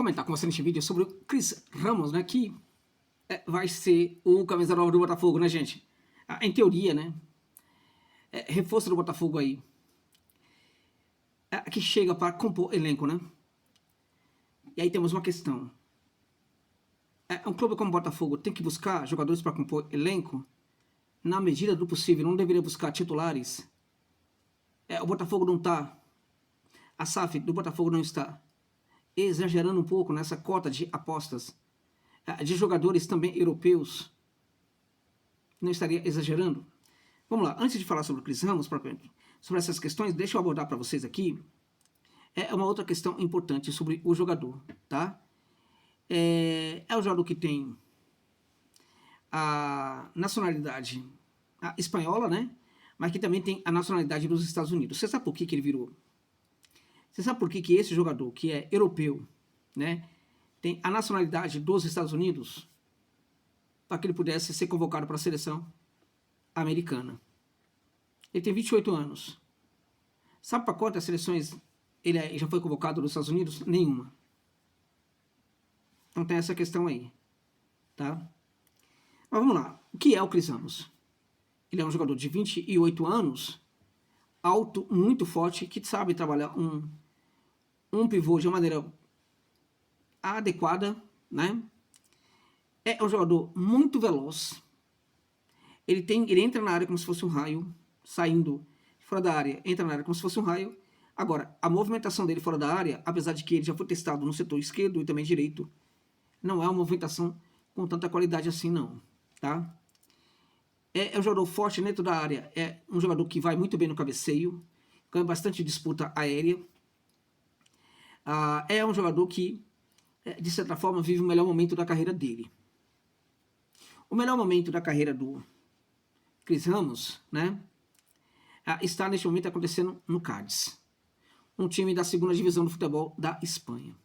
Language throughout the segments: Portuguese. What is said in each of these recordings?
comentar com você neste vídeo sobre o Cris Ramos, né, que vai ser o camisa nova do Botafogo, né, gente? Em teoria, né, reforço do Botafogo aí, que chega para compor elenco, né? E aí temos uma questão. Um clube como o Botafogo tem que buscar jogadores para compor elenco? Na medida do possível, não deveria buscar titulares? O Botafogo não está, a SAF do Botafogo não está exagerando um pouco nessa cota de apostas de jogadores também europeus? Não estaria exagerando? Vamos lá, antes de falar sobre o Cris Ramos, sobre essas questões, deixa eu abordar para vocês aqui uma outra questão importante sobre o jogador, tá? É o jogador que tem a nacionalidade espanhola, né? Mas que também tem a nacionalidade dos Estados Unidos. Você sabe por que ele virou? Você sabe por que esse jogador, que é europeu, né, tem a nacionalidade dos Estados Unidos? Para que ele pudesse ser convocado para a seleção americana. Ele tem 28 anos. Sabe para quantas seleções ele já foi convocado nos Estados Unidos? Nenhuma. Então tem essa questão aí, tá? Mas vamos lá. O que é o Cris Ramos? Ele é um jogador de 28 anos, alto, muito forte, que sabe trabalhar um pivô de uma maneira adequada, né? É um jogador muito veloz. Ele entra na área como se fosse um raio, saindo fora da área, entra na área como se fosse um raio. Agora, a movimentação dele fora da área, apesar de que ele já foi testado no setor esquerdo e também direito, não é uma movimentação com tanta qualidade assim, não, tá? É um jogador forte dentro da área, é um jogador que vai muito bem no cabeceio, ganha bastante disputa aérea. É um jogador que, de certa forma, vive o melhor momento da carreira dele. O melhor momento da carreira do Cris Ramos, né, está neste momento acontecendo no Cádiz, um time da segunda divisão do futebol da Espanha,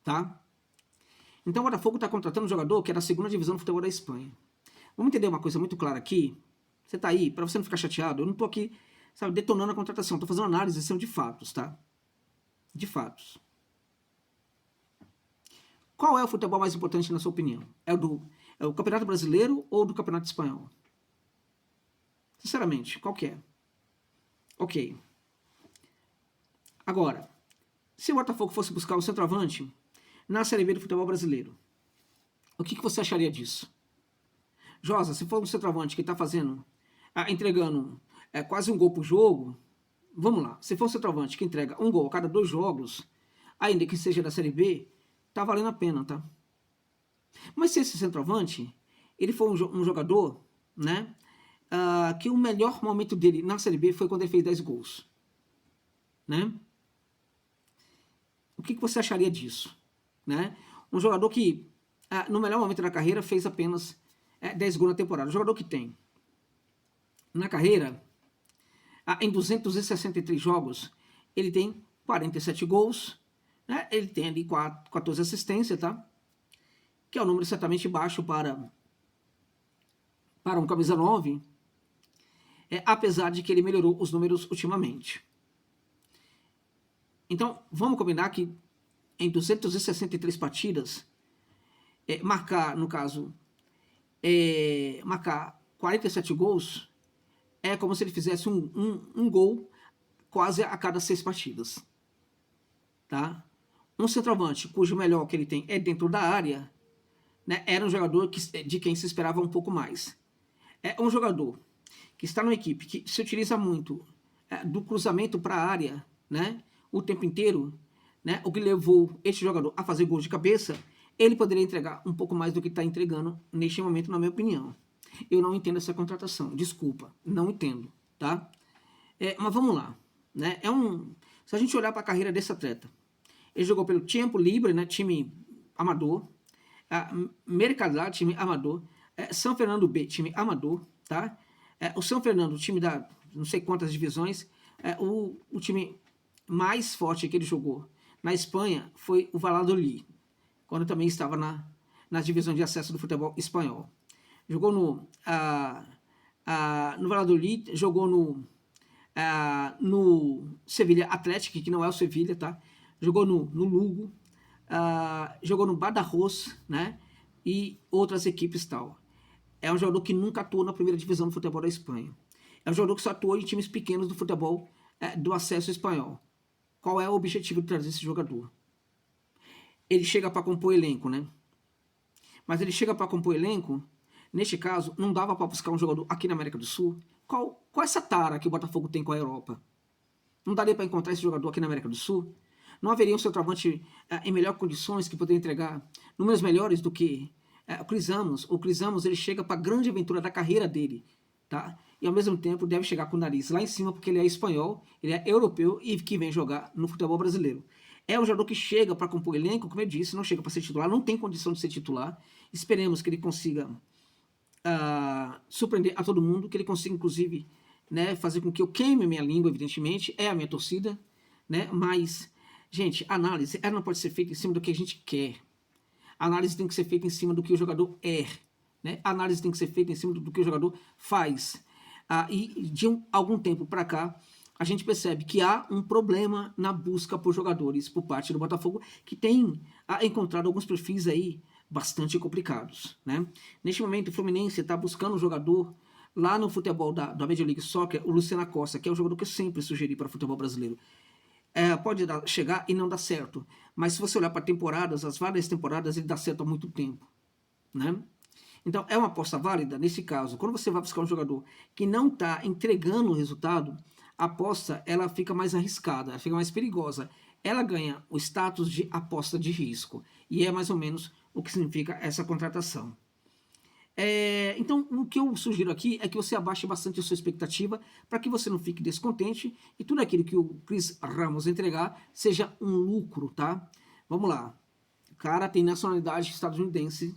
tá? Então o Botafogo está contratando um jogador que é da segunda divisão do futebol da Espanha. Vamos entender uma coisa muito clara aqui. Você está aí, para você não ficar chateado, eu não estou aqui, sabe, detonando a contratação, estou fazendo análise, são de fatos, tá? De fatos. Qual é o futebol mais importante na sua opinião? É o Campeonato Brasileiro ou do Campeonato Espanhol? Sinceramente, qual que é? Ok. Agora, se o Botafogo fosse buscar um centroavante na Série B do futebol brasileiro, o que você acharia disso? Josa, se for um centroavante que está entregando quase um gol por jogo, vamos lá, se for um centroavante que entrega um gol a cada 2 jogos, ainda que seja da Série B, tá valendo a pena, tá? Mas se esse centroavante, ele for um jogador, né, que o melhor momento dele na Série B foi quando ele fez 10 gols, né? O que você acharia disso? Né? Um jogador que, no melhor momento da carreira, fez apenas 10 gols na temporada. Um jogador que tem, na carreira, em 263 jogos, ele tem 47 gols, né? Ele tem ali 14 assistências, tá? Que é um número certamente baixo para um camisa 9, apesar de que ele melhorou os números ultimamente. Então, vamos combinar que em 263 partidas, marcar, no caso, marcar 47 gols, é como se ele fizesse um gol quase a cada 6 partidas. Tá? Um centroavante, cujo melhor que ele tem é dentro da área, né, era um jogador de quem se esperava um pouco mais. É um jogador que está numa equipe que se utiliza muito do cruzamento para a área, né, o tempo inteiro, né, o que levou este jogador a fazer gols de cabeça. Ele poderia entregar um pouco mais do que está entregando neste momento, na minha opinião. Eu não entendo essa contratação, desculpa, não entendo, tá? Mas vamos lá, né? Se a gente olhar para a carreira desse atleta, ele jogou pelo Tiempo Libre, né, time amador, Mercadal, time amador, São Fernando B, time amador, tá? O São Fernando, time da não sei quantas divisões, o time mais forte que ele jogou na Espanha foi o Valladolid, quando também estava nas divisões de acesso do futebol espanhol. Jogou no Valladolid, jogou no Sevilha Atlético, que não é o Sevilha, tá? Jogou no Lugo, jogou no Badajoz, né? E outras equipes tal. É um jogador que nunca atuou na primeira divisão do futebol da Espanha. É um jogador que só atuou em times pequenos do futebol do acesso espanhol. Qual é o objetivo de trazer esse jogador? Ele chega para compor elenco, né? Mas ele chega para compor elenco, neste caso, não dava para buscar um jogador aqui na América do Sul. Qual essa tara que o Botafogo tem com a Europa? Não daria para encontrar esse jogador aqui na América do Sul? Não haveria um centroavante em melhores condições que poderia entregar números melhores do que o Chris Ramos? O Chris Ramos, ele chega para a grande aventura da carreira dele, tá? E ao mesmo tempo deve chegar com o nariz lá em cima porque ele é espanhol, ele é europeu e que vem jogar no futebol brasileiro. É um jogador que chega para compor elenco, como eu disse, não chega para ser titular, não tem condição de ser titular. Esperemos que ele consiga surpreender a todo mundo, que ele consiga, inclusive, né, fazer com que eu queime a minha língua, evidentemente, é a minha torcida, né? Mas, gente, a análise ela não pode ser feita em cima do que a gente quer. A análise tem que ser feita em cima do que o jogador é, né? A análise tem que ser feita em cima do que o jogador faz. E de algum tempo para cá, a gente percebe que há um problema na busca por jogadores por parte do Botafogo, que tem encontrado alguns perfis aí bastante complicados, né? Neste momento, o Fluminense está buscando um jogador lá no futebol da Major League Soccer, o Luciano Costa, que é um jogador que eu sempre sugeri para o futebol brasileiro. Pode chegar e não dar certo, mas se você olhar para temporadas, as várias temporadas, ele dá certo há muito tempo, né? Então, é uma aposta válida nesse caso. Quando você vai buscar um jogador que não está entregando o resultado, a aposta ela fica mais arriscada, ela fica mais perigosa. Ela ganha o status de aposta de risco. E é mais ou menos o que significa essa contratação. Então, o que eu sugiro aqui é que você abaixe bastante a sua expectativa para que você não fique descontente e tudo aquilo que o Chris Ramos entregar seja um lucro, tá? Vamos lá. O cara tem nacionalidade estadunidense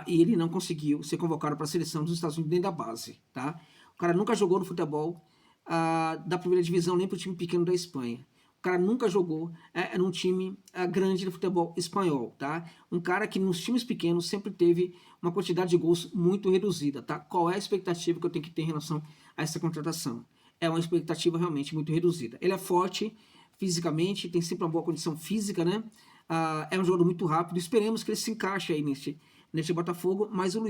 e ele não conseguiu ser convocado para a seleção dos Estados Unidos nem da base, tá? O cara nunca jogou no futebol da primeira divisão nem para o time pequeno da Espanha. O cara nunca jogou num time grande de futebol espanhol, tá? Um cara que nos times pequenos sempre teve uma quantidade de gols muito reduzida, tá? Qual é a expectativa que eu tenho que ter em relação a essa contratação? É uma expectativa realmente muito reduzida. Ele é forte fisicamente, tem sempre uma boa condição física, né? É um jogador muito rápido, esperemos que ele se encaixe aí neste Botafogo, mas o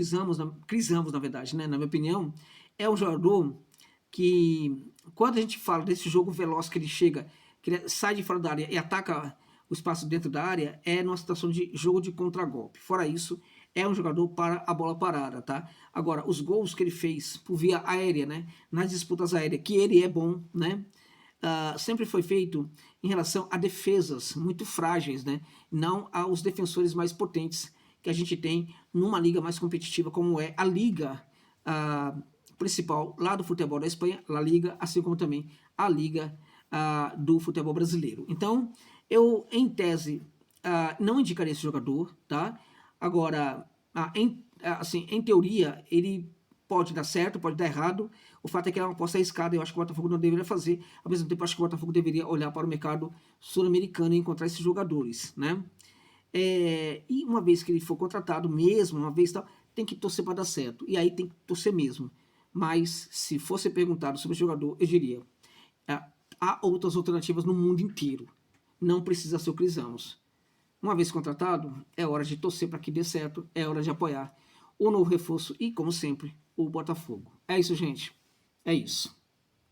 Chris Ramos, na verdade, né? Na minha opinião, é um jogador que, quando a gente fala desse jogo veloz que ele chega, que ele sai de fora da área e ataca o espaço dentro da área, é numa situação de jogo de contragolpe. Fora isso, é um jogador para a bola parada, tá? Agora, os gols que ele fez por via aérea, né? Nas disputas aéreas, que ele é bom, né? Sempre foi feito em relação a defesas muito frágeis, né? Não aos defensores mais potentes que a gente tem numa liga mais competitiva, como é a liga principal lá do futebol da Espanha, La Liga, assim como também a liga do futebol brasileiro. Então, eu, em tese, não indicaria esse jogador, tá? Agora, em teoria, ele pode dar certo, pode dar errado. O fato é que é uma aposta arriscada, eu acho que o Botafogo não deveria fazer. Ao mesmo tempo, eu acho que o Botafogo deveria olhar para o mercado sul-americano e encontrar esses jogadores, né? E uma vez que ele for contratado mesmo, uma vez tal, tem que torcer para dar certo. E aí tem que torcer mesmo. Mas, se fosse perguntado sobre o jogador, eu diria: há outras alternativas no mundo inteiro. Não precisa ser o Chris Ramos. Uma vez contratado, é hora de torcer para que dê certo, é hora de apoiar o novo reforço e, como sempre, o Botafogo. É isso, gente. É isso.